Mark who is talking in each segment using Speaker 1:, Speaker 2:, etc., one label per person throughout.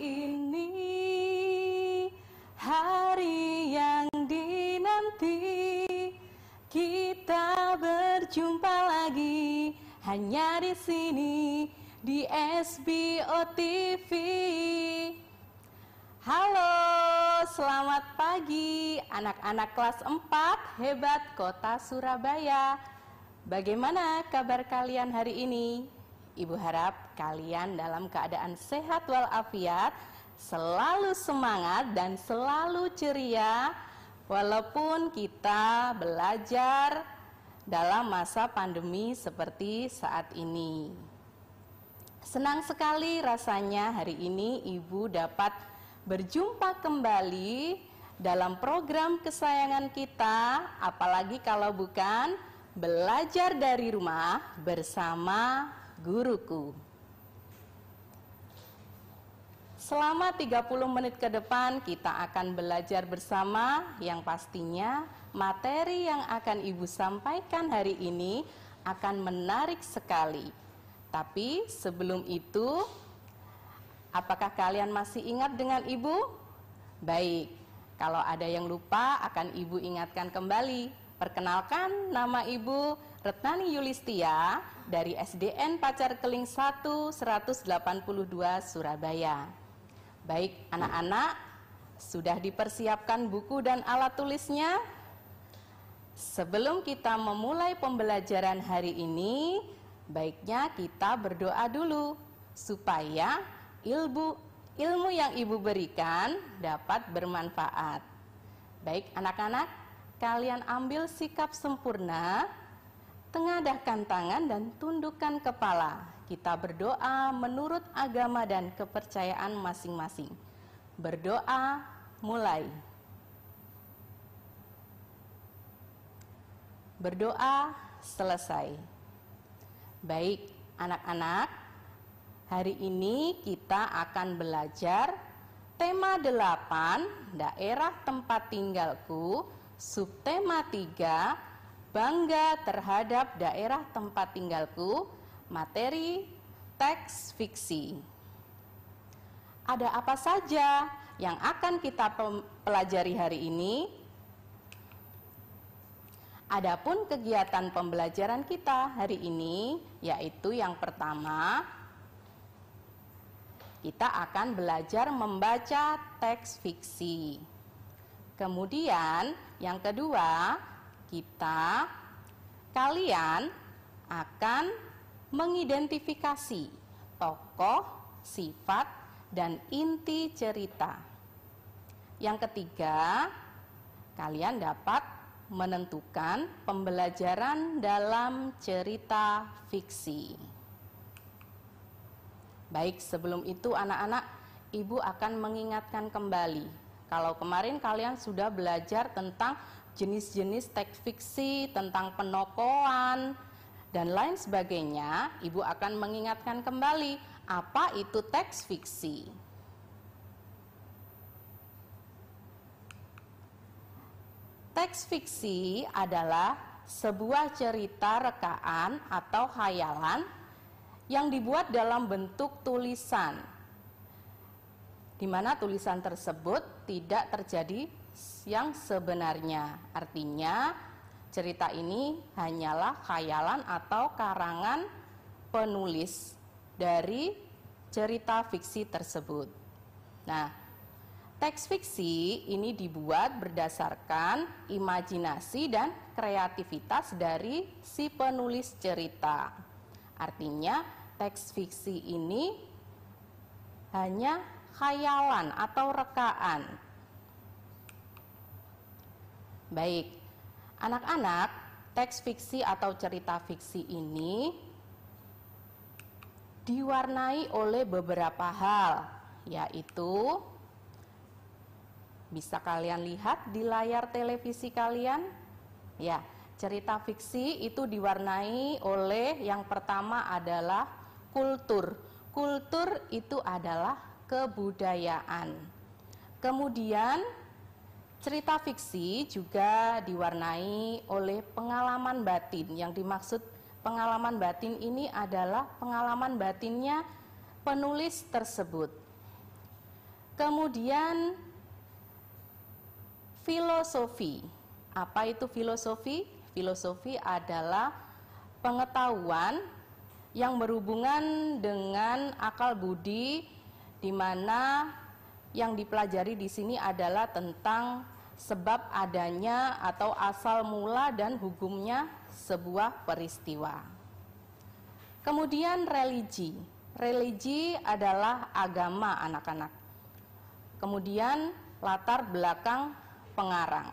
Speaker 1: ini hari yang dinanti, kita berjumpa lagi hanya di sini di SBO TV. Halo, selamat pagi anak-anak kelas 4 hebat Kota Surabaya. Bagaimana kabar kalian hari ini? Ibu harap kalian dalam keadaan sehat walafiat, selalu semangat dan selalu ceria walaupun kita belajar dalam masa pandemi seperti saat ini. Senang sekali rasanya hari ini Ibu dapat berjumpa kembali dalam program kesayangan kita, apalagi kalau bukan belajar dari rumah bersama guruku. Selama 30 menit ke depan kita akan belajar bersama, yang pastinya materi yang akan Ibu sampaikan hari ini akan menarik sekali. Tapi sebelum itu, apakah kalian masih ingat dengan Ibu? Baik, kalau ada yang lupa akan Ibu ingatkan kembali. Perkenalkan, nama Ibu Retnani Yulistia dari SDN Pacar Keling 1 182 Surabaya. Baik anak-anak, sudah dipersiapkan buku dan alat tulisnya? Sebelum kita memulai pembelajaran hari ini, baiknya kita berdoa dulu supaya ilmu yang Ibu berikan dapat bermanfaat. Baik anak-anak, kalian ambil sikap sempurna, tengadahkan tangan dan tundukkan kepala. Kita berdoa menurut agama dan kepercayaan masing-masing. Berdoa, mulai. Berdoa, selesai. Baik anak-anak, hari ini kita akan belajar tema 8, daerah tempat tinggalku, subtema 3, bangga terhadap daerah tempat tinggalku, materi teks fiksi. Ada apa saja yang akan kita pelajari hari ini? Adapun kegiatan pembelajaran kita hari ini, yaitu yang pertama, kita akan belajar membaca teks fiksi. Kemudian yang kedua, kalian akan mengidentifikasi tokoh, sifat, dan inti cerita. Yang ketiga, kalian dapat menentukan pembelajaran dalam cerita fiksi. Baik, sebelum itu anak-anak, Ibu akan mengingatkan kembali. Kalau kemarin kalian sudah belajar tentang jenis-jenis teks fiksi, tentang penokohan, dan lain sebagainya, Ibu akan mengingatkan kembali apa itu teks fiksi. Teks fiksi adalah sebuah cerita rekaan atau khayalan yang dibuat dalam bentuk tulisan, di mana tulisan tersebut tidak terjadi yang sebenarnya. Artinya cerita ini hanyalah khayalan atau karangan penulis dari cerita fiksi tersebut. Nah, teks fiksi ini dibuat berdasarkan imajinasi dan kreativitas dari si penulis cerita. Artinya teks fiksi ini hanya khayalan atau rekaan. Baik, anak-anak, teks fiksi atau cerita fiksi ini diwarnai oleh beberapa hal, yaitu bisa kalian lihat di layar televisi kalian. Ya, cerita fiksi itu diwarnai oleh yang pertama adalah kultur. Kultur itu adalah kebudayaan. Kemudian cerita fiksi juga diwarnai oleh pengalaman batin. Yang dimaksud pengalaman batin ini adalah pengalaman batinnya penulis tersebut. Kemudian filosofi. Apa itu filosofi? Filosofi adalah pengetahuan yang berhubungan dengan akal budi, di mana yang dipelajari di sini adalah tentang sebab adanya atau asal mula dan hukumnya sebuah peristiwa. Kemudian religi. Religi adalah agama anak-anak. Kemudian latar belakang pengarang.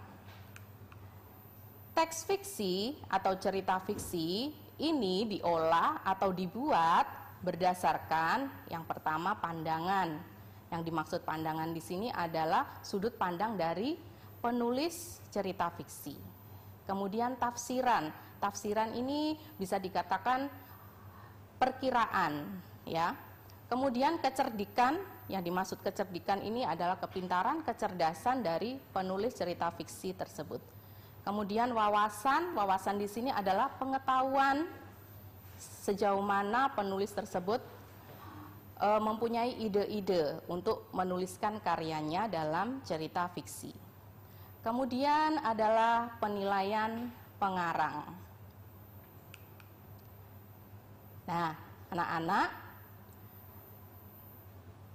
Speaker 1: Teks fiksi atau cerita fiksi ini diolah atau dibuat berdasarkan yang pertama pandangan. Yang dimaksud pandangan di sini adalah sudut pandang dari penulis cerita fiksi. Kemudian tafsiran. Tafsiran ini bisa dikatakan perkiraan, ya. Kemudian kecerdikan, yang dimaksud kecerdikan ini adalah kepintaran, kecerdasan dari penulis cerita fiksi tersebut. Kemudian wawasan, wawasan di sini adalah pengetahuan sejauh mana penulis tersebut mempunyai ide-ide untuk menuliskan karyanya dalam cerita fiksi. Kemudian adalah penilaian pengarang. Nah, anak-anak,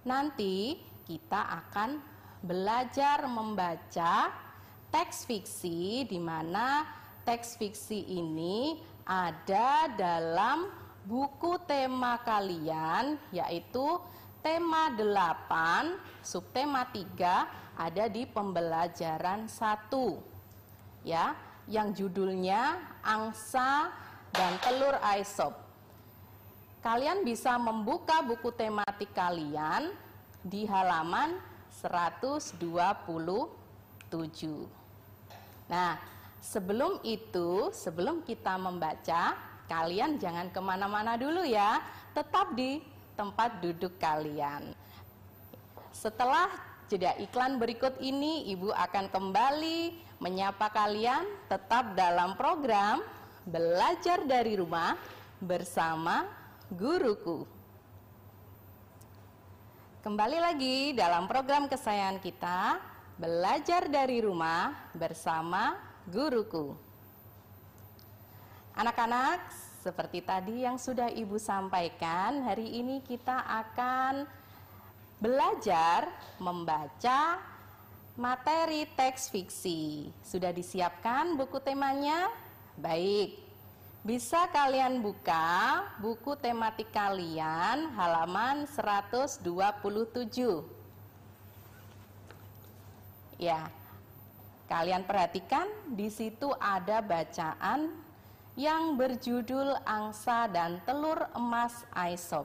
Speaker 1: nanti kita akan belajar membaca teks fiksi, di mana teks fiksi ini ada dalam buku tema kalian, yaitu tema 8, subtema 3 ada di pembelajaran 1, ya, yang judulnya Angsa dan Telur Aesop. Kalian bisa membuka buku tematik kalian di halaman 127. Nah, sebelum itu, sebelum kita membaca, kalian jangan kemana-mana dulu ya, tetap di tempat duduk kalian. Setelah jeda iklan berikut ini, Ibu akan kembali menyapa kalian tetap dalam program Belajar dari Rumah bersama Guruku. Kembali lagi dalam program kesayangan kita, Belajar dari Rumah bersama Guruku. Anak-anak, seperti tadi yang sudah Ibu sampaikan, hari ini kita akan belajar membaca materi teks fiksi. Sudah disiapkan buku temanya? Baik, bisa kalian buka buku tematik kalian halaman 127. Ya, kalian perhatikan di situ ada bacaan yang berjudul Angsa dan Telur Emas Aesop.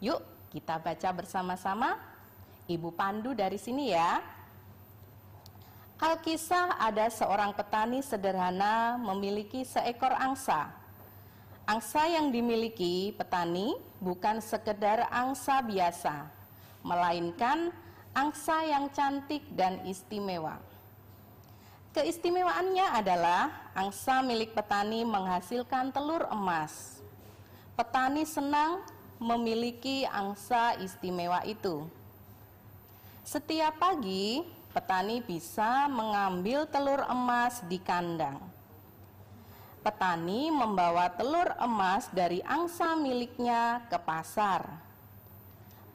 Speaker 1: Yuk kita baca bersama-sama. Ibu pandu dari sini ya. Alkisah, ada seorang petani sederhana memiliki seekor angsa. Angsa yang dimiliki petani bukan sekedar angsa biasa, melainkan angsa yang cantik dan istimewa. Keistimewaannya adalah angsa milik petani menghasilkan telur emas. Petani senang memiliki angsa istimewa itu. Setiap pagi, petani bisa mengambil telur emas di kandang. Petani membawa telur emas dari angsa miliknya ke pasar.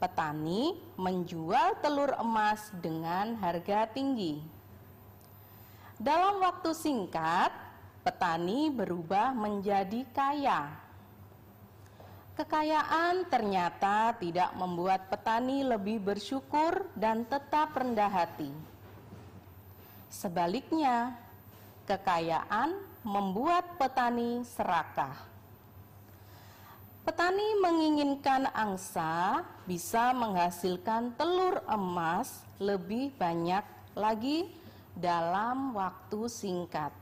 Speaker 1: Petani menjual telur emas dengan harga tinggi. Dalam waktu singkat, petani berubah menjadi kaya. Kekayaan ternyata tidak membuat petani lebih bersyukur dan tetap rendah hati. Sebaliknya, kekayaan membuat petani serakah. Petani menginginkan angsa bisa menghasilkan telur emas lebih banyak lagi dalam waktu singkat.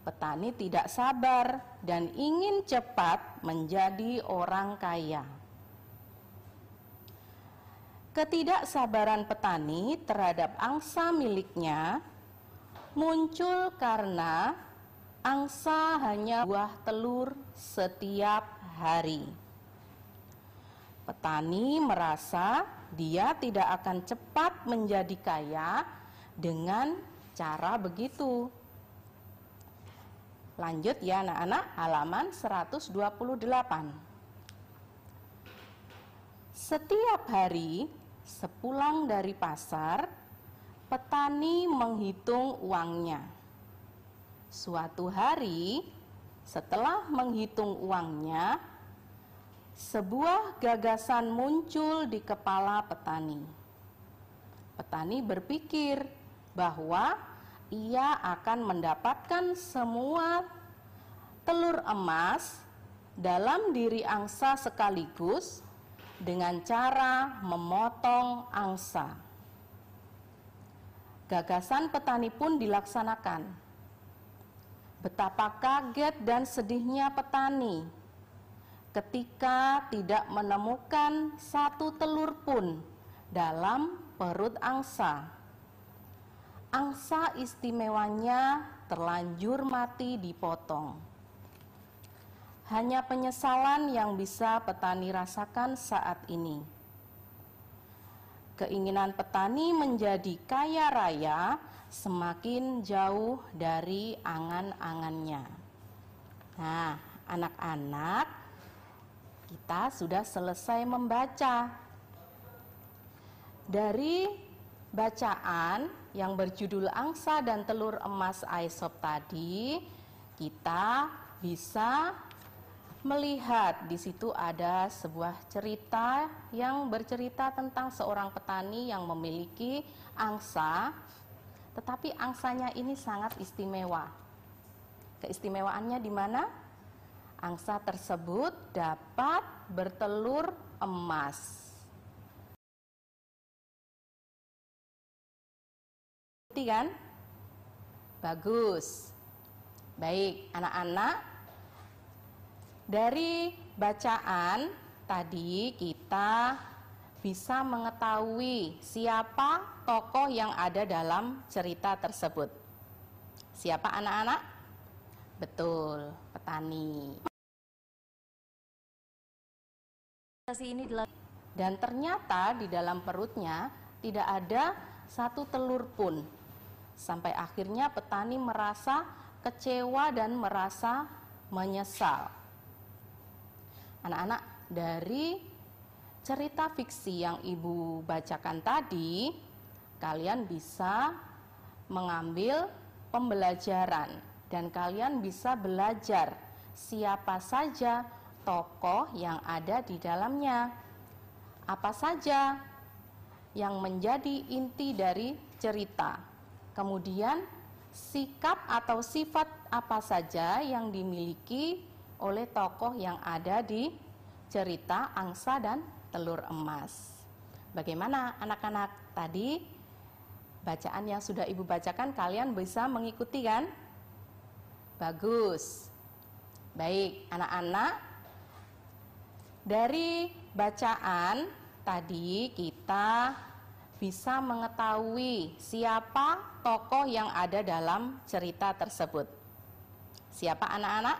Speaker 1: Petani tidak sabar dan ingin cepat menjadi orang kaya. Ketidaksabaran petani terhadap angsa miliknya muncul karena angsa hanya buah telur setiap hari. Petani merasa dia tidak akan cepat menjadi kaya dengan cara begitu. Lanjut ya anak-anak, halaman 128. Setiap hari sepulang dari pasar, petani menghitung uangnya. Suatu hari, setelah menghitung uangnya, sebuah gagasan muncul di kepala petani. Petani berpikir bahwa ia akan mendapatkan semua telur emas dalam diri angsa sekaligus dengan cara memotong angsa. Gagasan petani pun dilaksanakan. Betapa kaget dan sedihnya petani ketika tidak menemukan satu telur pun dalam perut angsa. Angsa istimewanya terlanjur mati dipotong. Hanya penyesalan yang bisa petani rasakan saat ini. Keinginan petani menjadi kaya raya semakin jauh dari angan-angannya. Nah, anak-anak, kita sudah selesai membaca. Dari bacaan yang berjudul Angsa dan Telur Emas Aesop tadi, kita bisa melihat di situ ada sebuah cerita yang bercerita tentang seorang petani yang memiliki angsa, tetapi angsanya ini sangat istimewa. Keistimewaannya di mana? Angsa tersebut dapat bertelur emas. Kan? Bagus. Baik, anak-anak, dari bacaan tadi kita bisa mengetahui siapa tokoh yang ada dalam cerita tersebut. Siapa anak-anak? Betul, petani. Dan ternyata di dalam perutnya tidak ada satu telur pun. Sampai akhirnya petani merasa kecewa dan merasa menyesal. Anak-anak, dari cerita fiksi yang Ibu bacakan tadi, kalian bisa mengambil pembelajaran dan kalian bisa belajar siapa saja tokoh yang ada di dalamnya. Apa saja yang menjadi inti dari cerita. Kemudian sikap atau sifat apa saja yang dimiliki oleh tokoh yang ada di cerita Angsa dan Telur Emas. Bagaimana anak-anak tadi? Bacaan yang sudah Ibu bacakan kalian bisa mengikuti kan? Bagus. Baik, anak-anak, dari bacaan tadi kita bisa mengetahui siapa tokoh yang ada dalam cerita tersebut. Siapa anak-anak?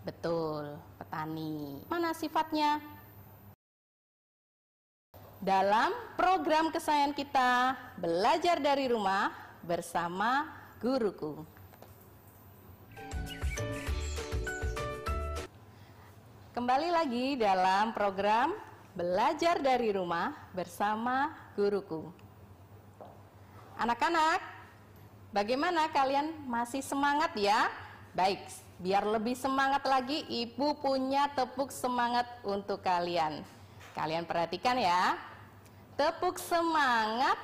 Speaker 1: Betul, petani. Mana sifatnya? Dalam program kesayangan kita, belajar dari rumah bersama guruku. Kembali lagi dalam program belajar dari rumah bersama guruku. Anak-anak, bagaimana kalian masih semangat ya? Baik, biar lebih semangat lagi, Ibu punya tepuk semangat untuk kalian. Kalian perhatikan ya. Tepuk semangat.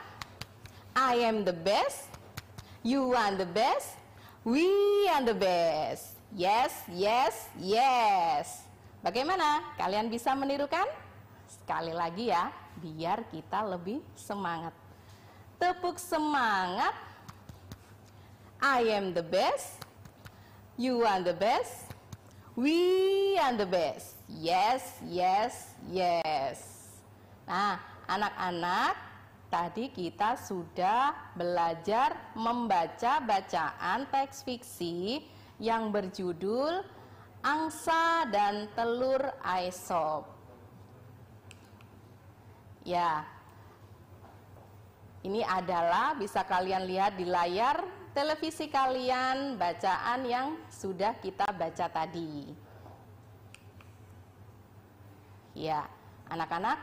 Speaker 1: I am the best. You are the best. We are the best. Yes, yes, yes. Bagaimana? Kalian bisa menirukan? Sekali lagi ya, biar kita lebih semangat. Tepuk semangat. I am the best. You are the best. We are the best. Yes, yes, yes. Nah, anak-anak, tadi kita sudah belajar membaca bacaan teks fiksi yang berjudul Angsa dan Telur Aesop. Ya, ini adalah bisa kalian lihat di layar televisi kalian bacaan yang sudah kita baca tadi. Ya, anak-anak,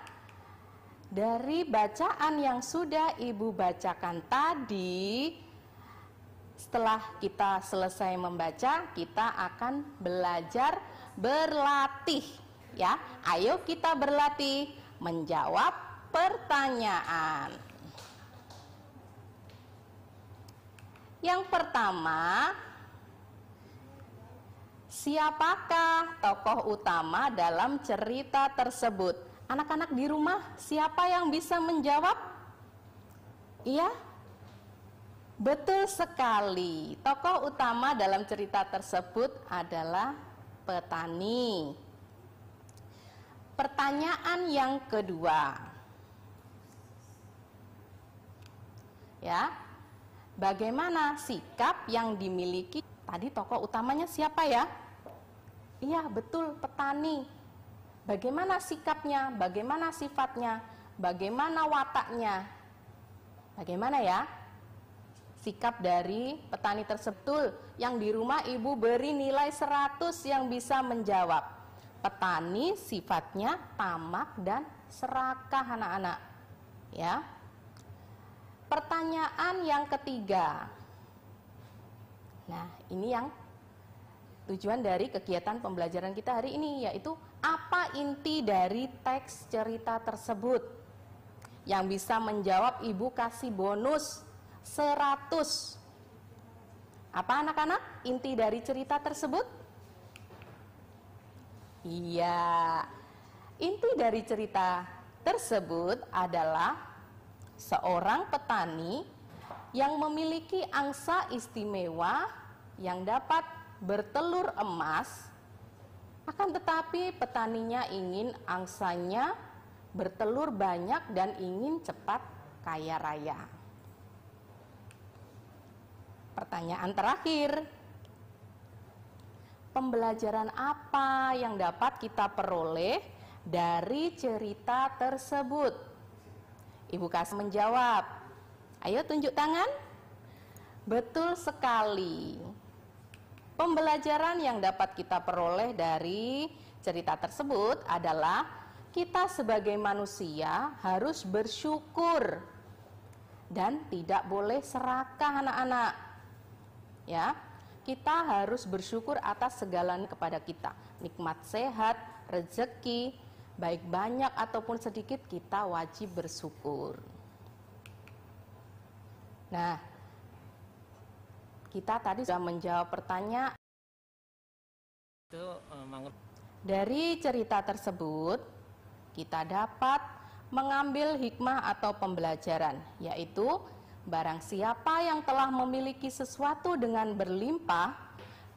Speaker 1: dari bacaan yang sudah Ibu bacakan tadi, setelah kita selesai membaca, kita akan belajar berlatih. Ya, ayo kita berlatih menjawab pertanyaan. Yang pertama, siapakah tokoh utama dalam cerita tersebut? Anak-anak di rumah, siapa yang bisa menjawab? Iya? Betul sekali. Tokoh utama dalam cerita tersebut adalah petani. Pertanyaan yang kedua. Ya. Bagaimana sikap yang dimiliki tadi tokoh utamanya siapa ya? Iya, betul, petani. Bagaimana sikapnya? Bagaimana sifatnya? Bagaimana wataknya? Bagaimana ya? Sikap dari petani tersebut yang di rumah Ibu beri nilai 100 yang bisa menjawab. Petani sifatnya tamak dan serakah anak-anak. Ya. Pertanyaan yang ketiga. Nah, ini yang tujuan dari kegiatan pembelajaran kita hari ini, yaitu apa inti dari teks cerita tersebut? Yang bisa menjawab Ibu kasih bonus 100. Apa anak-anak inti dari cerita tersebut? Iya, inti dari cerita tersebut adalah seorang petani yang memiliki angsa istimewa yang dapat bertelur emas, akan tetapi petaninya ingin angsanya bertelur banyak dan ingin cepat kaya raya. Pertanyaan terakhir, pembelajaran apa yang dapat kita peroleh dari cerita tersebut? Ibu kasih menjawab. Ayo tunjuk tangan. Betul sekali. Pembelajaran yang dapat kita peroleh dari cerita tersebut adalah kita sebagai manusia harus bersyukur dan tidak boleh serakah anak-anak. Ya, kita harus bersyukur atas segalanya kepada kita. Nikmat sehat, rezeki, baik banyak ataupun sedikit, kita wajib bersyukur. Nah, kita tadi sudah menjawab pertanyaan. Dari cerita tersebut, kita dapat mengambil hikmah atau pembelajaran, yaitu barang siapa yang telah memiliki sesuatu dengan berlimpah,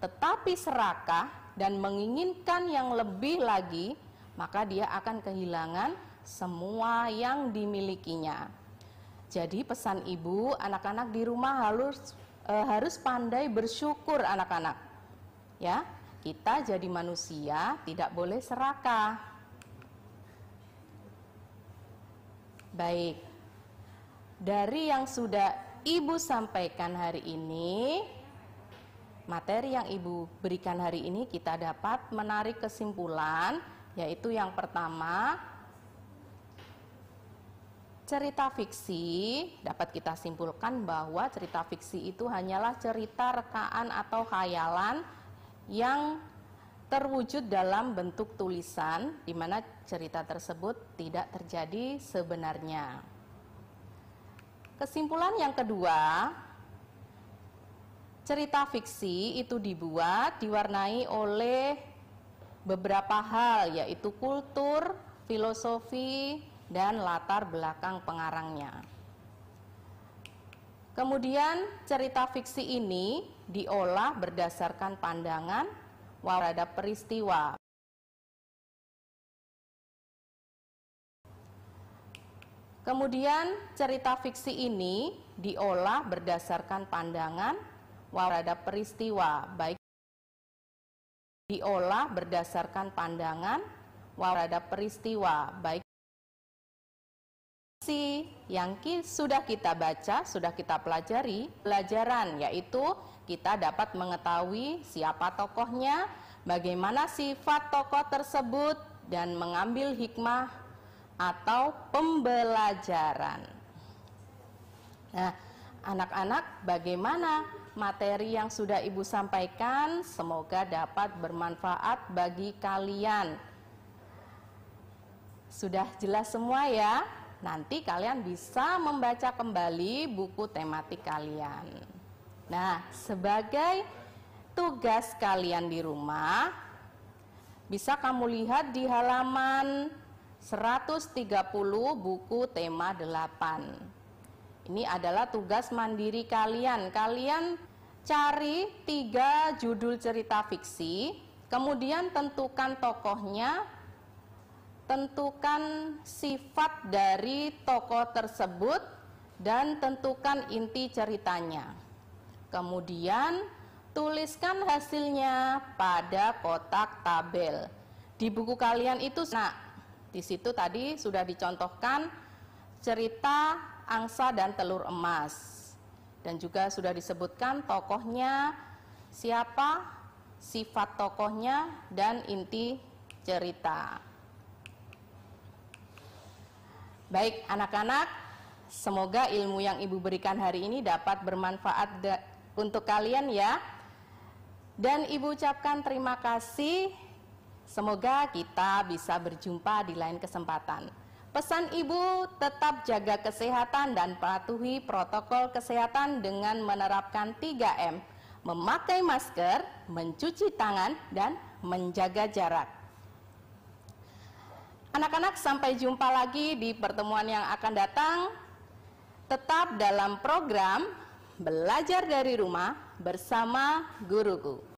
Speaker 1: tetapi serakah dan menginginkan yang lebih lagi, maka dia akan kehilangan semua yang dimilikinya. Jadi pesan Ibu, anak-anak di rumah harus pandai bersyukur anak-anak. Ya, kita jadi manusia tidak boleh serakah. Baik. Dari yang sudah Ibu sampaikan hari ini, materi yang Ibu berikan hari ini, kita dapat menarik kesimpulan, yaitu yang pertama, cerita fiksi dapat kita simpulkan bahwa cerita fiksi itu hanyalah cerita rekaan atau khayalan yang terwujud dalam bentuk tulisan, di mana cerita tersebut tidak terjadi sebenarnya. Kesimpulan yang kedua, cerita fiksi itu diwarnai oleh beberapa hal, yaitu kultur, filosofi, dan latar belakang pengarangnya. Kemudian cerita fiksi ini diolah berdasarkan pandangan terhadap peristiwa. Kemudian cerita fiksi ini diolah berdasarkan pandangan terhadap peristiwa, baik diolah berdasarkan pandangan terhadap peristiwa, baik yang sudah kita baca, sudah kita pelajari, pelajaran yaitu kita dapat mengetahui siapa tokohnya, bagaimana sifat tokoh tersebut, dan mengambil hikmah atau pembelajaran. Nah, anak-anak, bagaimana materi yang sudah Ibu sampaikan? Semoga dapat bermanfaat bagi kalian. Sudah jelas semua ya? Nanti kalian bisa membaca kembali buku tematik kalian. Nah, sebagai tugas kalian di rumah, bisa kamu lihat di halaman 130 buku tema 8. Ini adalah tugas mandiri kalian. Kalian cari 3 judul cerita fiksi, kemudian tentukan tokohnya, tentukan sifat dari tokoh tersebut, dan tentukan inti ceritanya. Kemudian tuliskan hasilnya pada kotak tabel. Di buku kalian itu, nah, di situ tadi sudah dicontohkan cerita angsa dan telur emas. Dan juga sudah disebutkan tokohnya siapa, sifat tokohnya, dan inti cerita. Baik anak-anak, semoga ilmu yang Ibu berikan hari ini dapat bermanfaat untuk kalian ya. Dan Ibu ucapkan terima kasih. Semoga kita bisa berjumpa di lain kesempatan. Pesan Ibu, tetap jaga kesehatan dan patuhi protokol kesehatan dengan menerapkan 3M. Memakai masker, mencuci tangan, dan menjaga jarak. Anak-anak, sampai jumpa lagi di pertemuan yang akan datang. Tetap dalam program Belajar dari Rumah bersama Guruku.